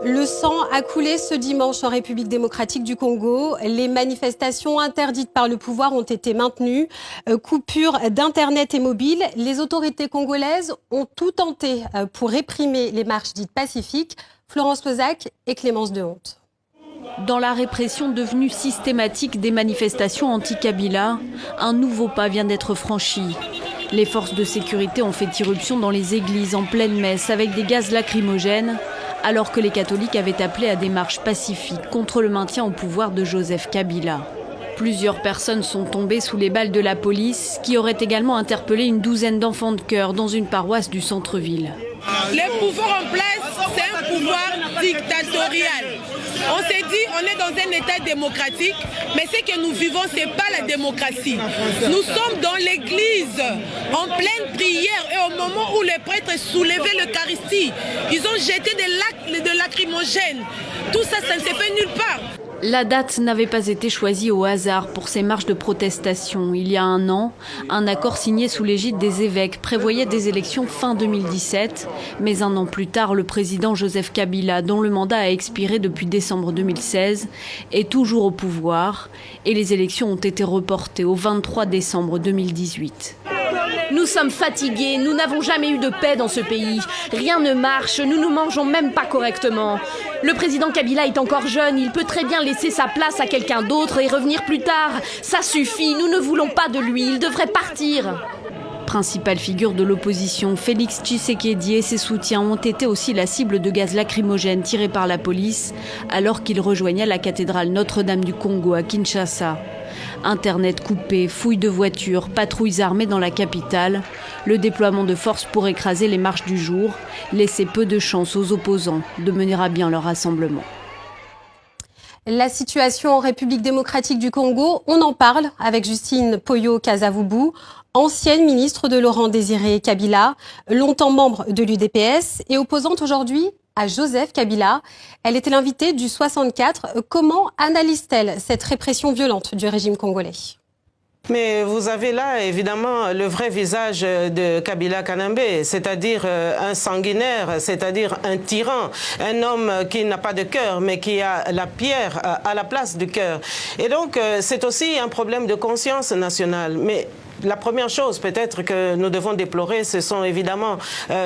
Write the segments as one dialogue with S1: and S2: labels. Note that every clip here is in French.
S1: Le sang a coulé ce dimanche en République démocratique du Congo. Les manifestations interdites par le pouvoir ont été maintenues. Coupure d'Internet et mobile. Les autorités congolaises ont tout tenté pour réprimer les marches dites pacifiques. Florence Lozac et Clémence Dehonte.
S2: Dans la répression devenue systématique des manifestations anti-Kabila, un nouveau pas vient d'être franchi. Les forces de sécurité ont fait irruption dans les églises en pleine messe avec des gaz lacrymogènes, alors que les catholiques avaient appelé à des marches pacifiques contre le maintien au pouvoir de Joseph Kabila. Plusieurs personnes sont tombées sous les balles de la police, qui aurait également interpellé une douzaine d'enfants de chœur dans une paroisse du centre-ville.
S3: Le pouvoir en place, c'est un pouvoir dictatorial. On s'est dit, on est dans un état démocratique, mais ce que nous vivons, ce n'est pas la démocratie. Nous sommes dans l'église, en pleine prière, et au moment où les prêtres soulevaient l'Eucharistie, ils ont jeté des lacrymogènes. Tout ça, ça ne s'est fait nulle part.
S2: La date n'avait pas été choisie au hasard pour ces marches de protestation. Il y a un an, un accord signé sous l'égide des évêques prévoyait des élections fin 2017. Mais un an plus tard, le président Joseph Kabila, dont le mandat a expiré depuis décembre 2016, est toujours au pouvoir. Et les élections ont été reportées au 23 décembre 2018.
S4: Nous sommes fatigués, nous n'avons jamais eu de paix dans ce pays. Rien ne marche, nous ne mangeons même pas correctement. Le président Kabila est encore jeune, il peut très bien laisser sa place à quelqu'un d'autre et revenir plus tard. Ça suffit, nous ne voulons pas de lui, il devrait partir.
S2: Principale figure de l'opposition, Félix Tshisekedi et ses soutiens ont été aussi la cible de gaz lacrymogène tirés par la police alors qu'il rejoignait la cathédrale Notre-Dame du Congo à Kinshasa. Internet coupé, fouilles de voitures, patrouilles armées dans la capitale. Le déploiement de forces pour écraser les marches du jour laissait peu de chance aux opposants de mener à bien leur rassemblement.
S1: La situation en République démocratique du Congo, on en parle avec Justine Poyo-Kasavubu, ancienne ministre de Laurent Désiré Kabila, longtemps membre de l'UDPS et opposante aujourd'hui à Joseph Kabila. Elle était l'invitée du 64. Comment analyse-t-elle cette répression violente du régime congolais ?
S5: Mais vous avez là, évidemment, le vrai visage de Kabila Kanambe, c'est-à-dire un sanguinaire, c'est-à-dire un tyran, un homme qui n'a pas de cœur, mais qui a la pierre à la place du cœur. Et donc, c'est aussi un problème de conscience nationale. Mais la première chose peut-être que nous devons déplorer, ce sont évidemment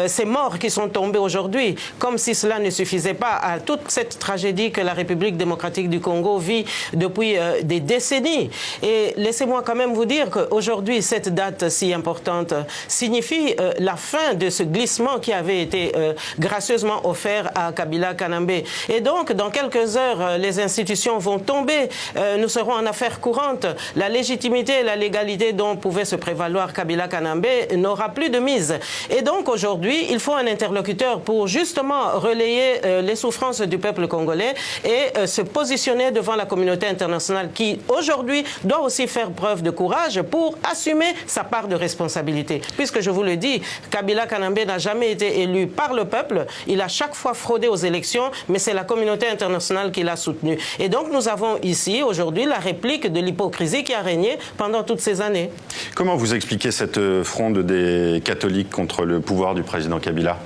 S5: ces morts qui sont tombés aujourd'hui, comme si cela ne suffisait pas à toute cette tragédie que la République démocratique du Congo vit depuis des décennies. Et laissez-moi quand même vous dire qu'aujourd'hui, cette date si importante signifie la fin de ce glissement qui avait été gracieusement offert à Kabila Kanambe. Et donc, dans quelques heures, les institutions vont tomber. Nous serons en affaires courantes. La légitimité et la légalité dont pouvait se prévaloir Kabila Kanambe n'aura plus de mise. Et donc aujourd'hui, il faut un interlocuteur pour justement relayer les souffrances du peuple congolais et se positionner devant la communauté internationale qui aujourd'hui doit aussi faire preuve de courage pour assumer sa part de responsabilité. Puisque je vous le dis, Kabila Kanambe n'a jamais été élu par le peuple, il a chaque fois fraudé aux élections, mais c'est la communauté internationale qui l'a soutenu. Et donc nous avons ici aujourd'hui la réplique de l'hypocrisie qui a régné pendant toutes ces années.
S6: Comment vous expliquez cette fronde des catholiques contre le pouvoir du président Kabila ?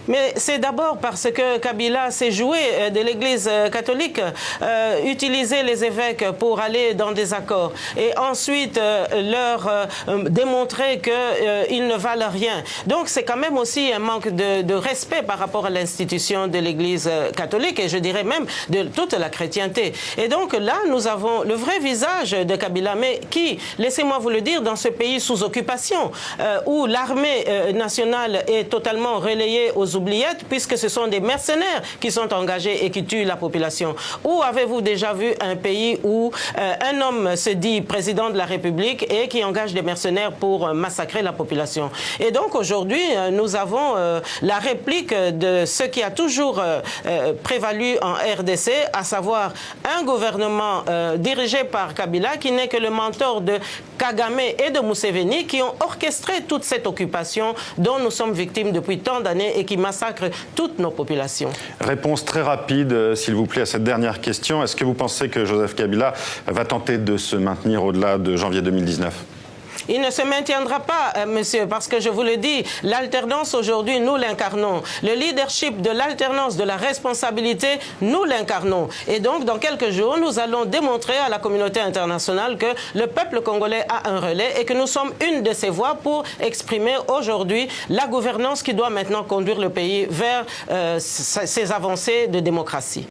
S5: Mais c'est d'abord parce que Kabila s'est joué de l'Église catholique, utiliser les évêques pour aller dans des accords et ensuite leur démontrer qu'ils ne valent rien. Donc c'est quand même aussi un manque de respect par rapport à l'institution de l'Église catholique et je dirais même de toute la chrétienté. Et donc là, nous avons le vrai visage de Kabila, mais qui, laissez-moi vous le dire, dans ce pays sous occupation, où l'armée nationale est totalement relayée aux oubliettes, puisque ce sont des mercenaires qui sont engagés et qui tuent la population. Où avez-vous déjà vu un pays où un homme se dit président de la République et qui engage des mercenaires pour massacrer la population? Et donc aujourd'hui, nous avons la réplique de ce qui a toujours prévalu en RDC, à savoir un gouvernement dirigé par Kabila qui n'est que le mentor de Kagame et de Museveni qui ont orchestré toute cette occupation dont nous sommes victimes depuis tant d'années et qui massacre toutes nos populations.
S6: Réponse très rapide, s'il vous plaît, à cette dernière question. Est-ce que vous pensez que Joseph Kabila va tenter de se maintenir au-delà de janvier 2019 ?
S5: il ne se maintiendra pas, monsieur, parce que je vous le dis, l'alternance aujourd'hui, nous l'incarnons. Le leadership de l'alternance, de la responsabilité, nous l'incarnons. Et donc, dans quelques jours, nous allons démontrer à la communauté internationale que le peuple congolais a un relais et que nous sommes une de ces voix pour exprimer aujourd'hui la gouvernance qui doit maintenant conduire le pays vers ces avancées de démocratie.